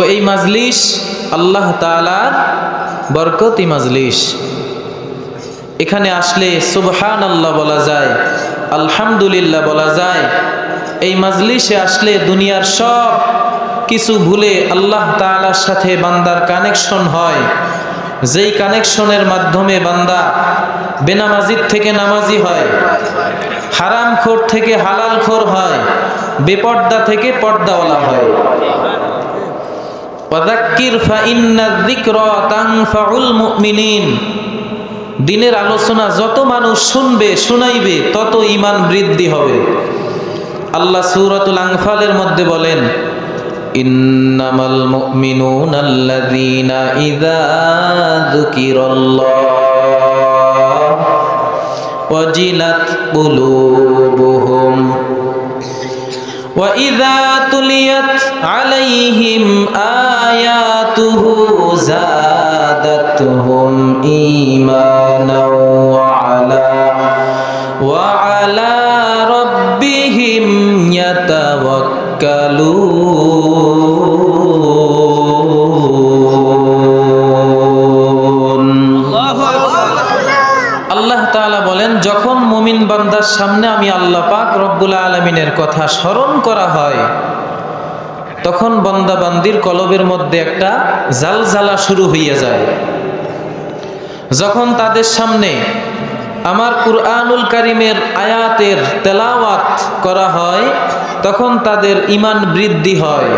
তো এই মাজলিস আল্লাহ তাআলার বরকতি মাজলিস। এখানে আসলে সুবহানাল্লাহ বলা যায়, আলহামদুলিল্লাহ বলা যায়। এই মাজলিসে আসলে দুনিয়ার সব কিছু ভুলে আল্লাহ তাআলার সাথে বান্দার কানেকশন হয়, যেই কানেকশনের মাধ্যমে বান্দা বেনামাজির থেকে নামাজি হয়, হারামখোর থেকে হালালখোর হয়, বেপর্দা থেকে পর্দাওয়ালা হয়। ওয়াযাক্কির ফাইন্নায যিকরা তানফাউল মুমিনিন। দিনের আলোচনা যত মানুষ শুনবে শুনাইবে তত ঈমান বৃদ্ধি হবে। আল্লাহ সূরাতুল আনফালের মধ্যে বলেন, ইন্নামাল মুমিনুনাল্লাযীনা ইযা যুকিরাল্লাহ ওয়াজিলাত কুলুবুহুম ওয়া ইযা তুলিয়াত আলাইহিম আয়াতুহু যাদাতুহুম ঈমানাও ওয়া আলা রাব্বিহিম ইয়াতাওয়াক্কালুন। আল্লাহ তাআলা বলেন, যখন মুমিন বান্দার সামনে আমি আল্লাহ পাক রব্বুল আলামিনের কথা স্মরণ করা হয়, তখন বান্দা বান্দির কলবের মধ্যে একটা জালজালা শুরু হইয়া যায়। যখন তাদের সামনে আমার কুরআনুল কারীমের আয়াতের তেলাওয়াত করা হয়, তখন তাদের ঈমান বৃদ্ধি হয়।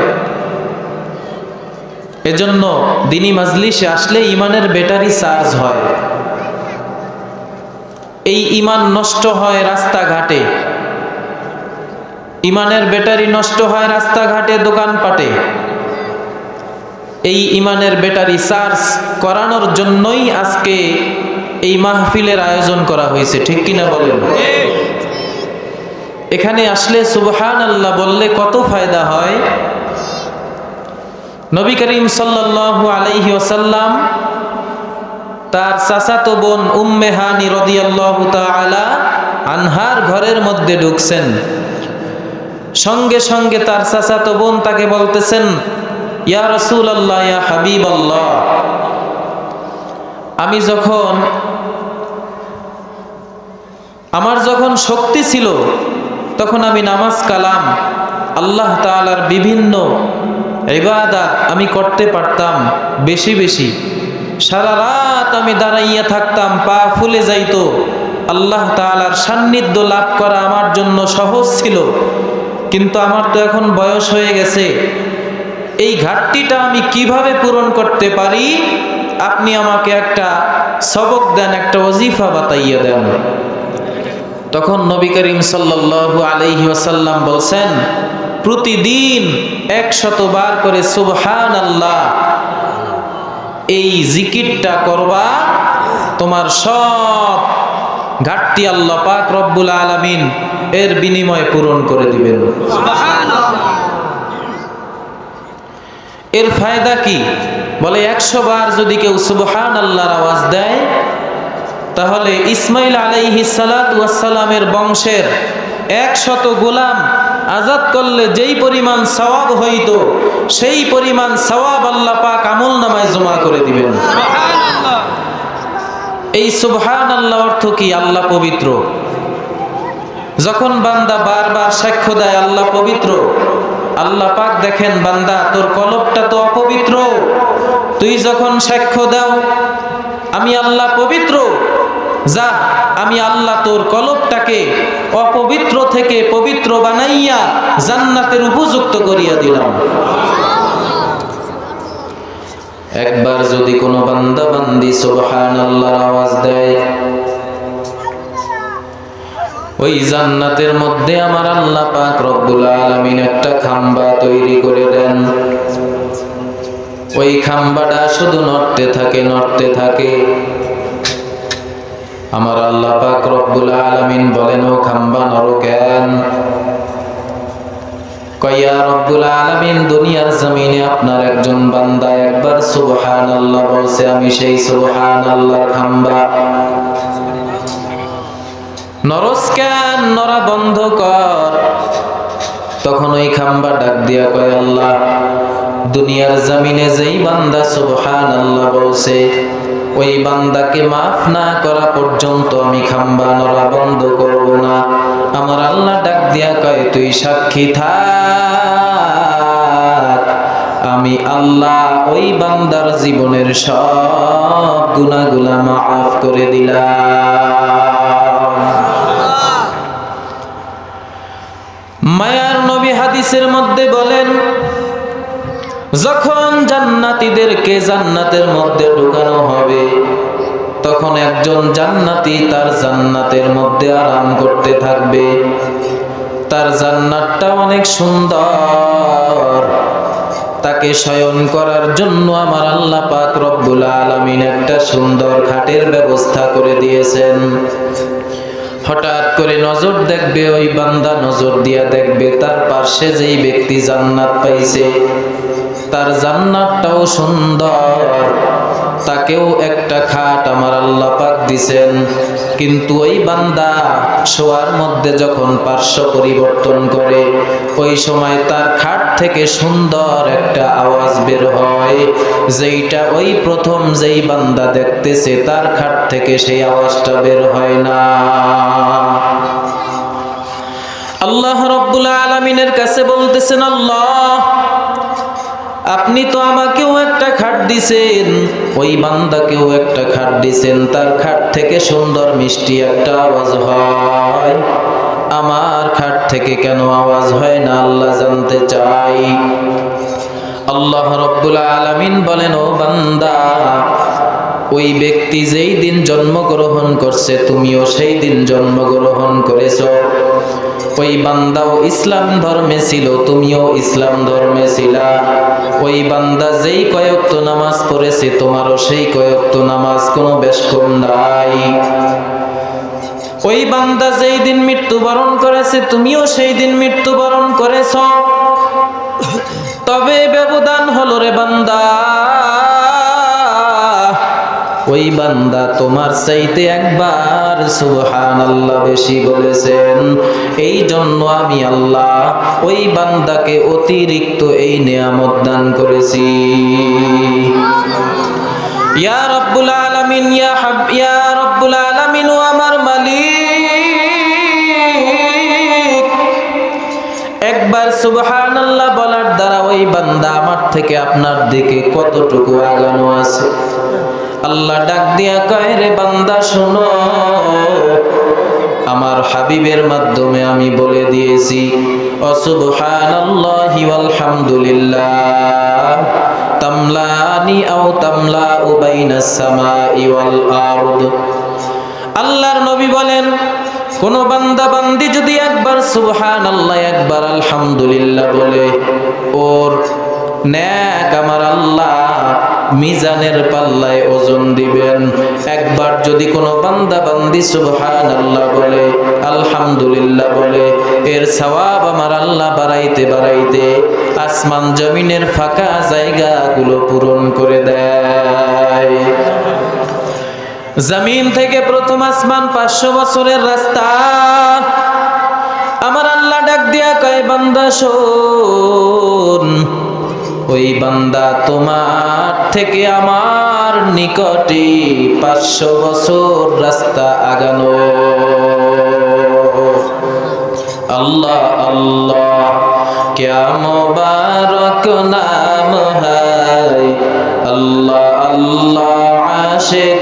এজন্য দ্বীনি মাজলিসে আসলে ঈমানের ব্যাটারি চার্জ হয়। এই ঈমান নষ্ট হয় রাস্তাঘাটে, ঈমানের ব্যাটারি নষ্ট হয় রাস্তাঘাটে, দোকানপাটে। এই ঈমানের ব্যাটারি চার্জ করানোর জন্যই আজকে এই মাহফিলের আয়োজন করা হয়েছে, ঠিক কিনা বলেন? এখানে আসলে সুবহানাল্লাহ বললে কত ফায়দা হয়। নবী করিম সাল্লাল্লাহু আলাইহি ওয়াসাল্লাম তার চাচাতো বোন উম্মে হানি রাদিয়াল্লাহু তাআলা আনহার ঘরের মধ্যে ঢুকছেন। সঙ্গে সঙ্গে তার চাচাতো বোন তাকে বলতেছেন, ইয়া রাসূলুল্লাহ, ইয়া হাবিবাল্লাহ, আমার যখন শক্তি ছিল তখন আমি নামাজ কালাম আল্লাহ তাআলার বিভিন্ন ইবাদত আমি করতে পারতাম বেশি বেশি। সারা রাত আমি দাঁড়াইয়া থাকতাম, পা ফুলে যাইতো। আল্লাহ তাআলার সান্নিধ্য লাভ করা আমার জন্য সহজ ছিল। কিন্তু আমার তো এখন বয়স হয়ে গেছে, এই ঘাটতিটা আমি কিভাবে পূরণ করতে পারি? আপনি আমাকে একটা সবক দেন, একটা ওয়াজিফা বাতাইয়া দেন। তখন নবী করিম সাল্লাল্লাহু আলাইহি ওয়াসাল্লাম বলছেন, প্রতিদিন 100 বার করে সুবহানাল্লাহ এই জিকিরটা করবা, তোমার সব ঘাটতি আল্লাহ পাক রব্বুল আলামিন এর বিনিময়ে পূরণ করে দিবেন। সুবহানাল্লাহ। এর ফায়দা কি? বলে 100 বার যদি কেউ সুবহানাল্লাহর আওয়াজ দেয়, তাহলে ইসমাইল আলাইহিস সালাতু ওয়াস সালামের বংশের 100 গোলাম আজাদ করলে যেই পরিমাণ সওয়াব হইতো, সেই পরিমাণ সওয়াব আল্লাহ পাক আমলনামায় জমা করে দিবেন। সুবহানাল্লাহ। এই সুবহানাল্লাহ অর্থ কি? আল্লাহ পবিত্র। যখন বান্দা বারবার সাক্ষ্য দেয় আল্লাহ পবিত্র, আল্লাহ পাক দেখেন, বান্দা তোর কলবটা তো অপবিত্র। তুই যখন সাক্ষ্য দাও আমি আল্লাহ পবিত্র, যা আমি আল্লাহ তোর কলবটাকে অপবিত্র থেকে পবিত্র বানাইয়া জান্নাতের উপযুক্ত করিয়া দিলাম। একবার যদি কোনো বান্দা বান্দি সুবহানাল্লাহর আওয়াজ দেয়, ওই জান্নাতের মধ্যে আমার আল্লাহ পাক রব্বুল আলামিন একটা খাম্বা তৈরি করে দেন। ওই খাম্বাটা শুধু নড়তে থাকে, নড়তে থাকে। আমার আল্লাহ পাক রব্বুল আলামিন বলেন, ও খাম্বা নড়ো কেন? কয়া রব্বুল আলামিন, দুনিয়ার জমিনে আপনার একজন বান্দা একবার সুবহানাল্লাহ বলছে, আমি সেই সুবহানাল্লাহর খাম্বা। নরস কেন? নড়া বন্ধ কর। তখন ওই খাম্বা ডাক দিয়া কয়, আল্লাহ, দুনিয়ার জমিনে যেই বান্দা সুবহানাল্লাহ বলছে, ওই বান্দাকে মাফ না করা পর্যন্ত আমি খাম্বা নড়া বন্ধ করব না। আমার আল্লাহ ডাক দিয়া কয়, তুই সাক্ষী থাক, আমি আল্লাহ ওই বান্দার জীবনের সব গুনাহগুলো মাফ করে দিলাম। মায়ার নবী হাদিসের মধ্যে বলেন, যখন জান্নাতীদেরকে জান্নাতের মধ্যে ঢুকানো হবে, তখন একজন জান্নাতি তার জান্নাতের মধ্যে আরাম করতে থাকবে। তার জান্নাতটা অনেক সুন্দর, তাকে শয়ন করার জন্য আমার আল্লাহ পাক রব্বুল আলামিন একটা সুন্দর খাটের ব্যবস্থা করে দিয়েছেন। হঠাৎ করে নজর দেখবে ওই বান্দা, নজর দিয়া দেখবে তার পাশে যেই ব্যক্তি জান্নাত পাইছে, তার জান্নাতটাও সুন্দর, তাকেও একটা খাট আমার আল্লাহ পাক দিছেন। কিন্তু ওই বান্দা শোয়ার মধ্যে যখন পার্শ্ব পরিবর্তন করে, ওই সময় তার খাট থেকে সুন্দর একটা আওয়াজ বের হয়, যেইটা ওই প্রথম যেই বান্দা দেখতেছে তার খাট থেকে সেই আওয়াজটা বের হয় না। আল্লাহ রাব্বুল আলামিনের কাছে বলতেছেন, আল্লাহ আপনি তো আমাকেও একটা খাট দিছেন, ওই বান্দাকেও একটা খাট দিছেন, তার খাট থেকে সুন্দর মিষ্টি একটা আওয়াজ হয়, আমার খাট থেকে কেন আওয়াজ হয় না আল্লাহ জানতে চাই। আল্লাহ রাব্বুল আলামিন বলেন, ও বান্দা, ওই ব্যক্তি যেই দিন জন্মগ্রহণ করছে তুমিও সেই দিন জন্মগ্রহণ করেছো। ওই বান্দাও ইসলাম ধর্মে ছিল, তুমিও ইসলাম ধর্মে ছিলা। ওই বান্দা যেই কয়েকত নামাজ পড়েছে তোমারও সেই কয়েকত নামাজ, কোনো বেশ কম নাই। ওই বান্দা যেই দিন মৃত্যুবরণ করেছে তুমিও সেই দিন মৃত্যুবরণ করেছ। তবে ব্যবধান হলো রে বান্দা, ওই বান্দা তোমার চাইতে একবার সুবহানাল্লাহ বেশি বলেছেন। এই জন্য আমি আল্লাহ ওই বান্দাকে অতিরিক্ত এই নিয়ামত দান করেছি। ইয়া রাব্বুল আলামিন, ইয়া রাব্বুল আলামিন, ও আমার মালিক, একবার সুবহানাল্লাহ বলার দ্বারা ওই বান্দা আমার থেকে আপনার দিকে কতটুকু আগানো আছে। আল্লাহ ডাক দিয়া কয়, রে বান্দা শোনো, আমার হাবিবের মাধ্যমে আমি বলে দিয়েছি, সুবহানাল্লাহি ওয়াল হামদুলিল্লাহ তামলানি আও তামলাউ বাইনাস সামাই ওয়াল আরদ। আল্লাহর নবী বলেন, কোন বান্দা বান্দি যদি একবার সুবহানাল্লাহ, একবার আলহামদুলিল্লাহ বলে, ওর নেক আমার আল্লাহ মিজানের পাল্লায় ওজন দিবেন। একবার যদি কোনো বান্দা বান্দি সুবহানাল্লাহ বলে, আলহামদুলিল্লাহ বলে, এর সওয়াব আমার আল্লাহ বাড়াইতে বাড়াইতে আসমান জমিনের ফাঁকা জায়গাগুলো পূরণ করে দেয়। জমিন থেকে প্রথম আসমান 500 বছরের রাস্তা। আমার আল্লাহ ডাক দিয়া কয়, বান্দা শোন, ওই বান্দা তোমার থেকে আমার নিকটে 500 বছর রাস্তা আগানো। আল্লাহ আল্লাহ क्या मुबारक नाम है, अल्लाह अल्लाह आशिक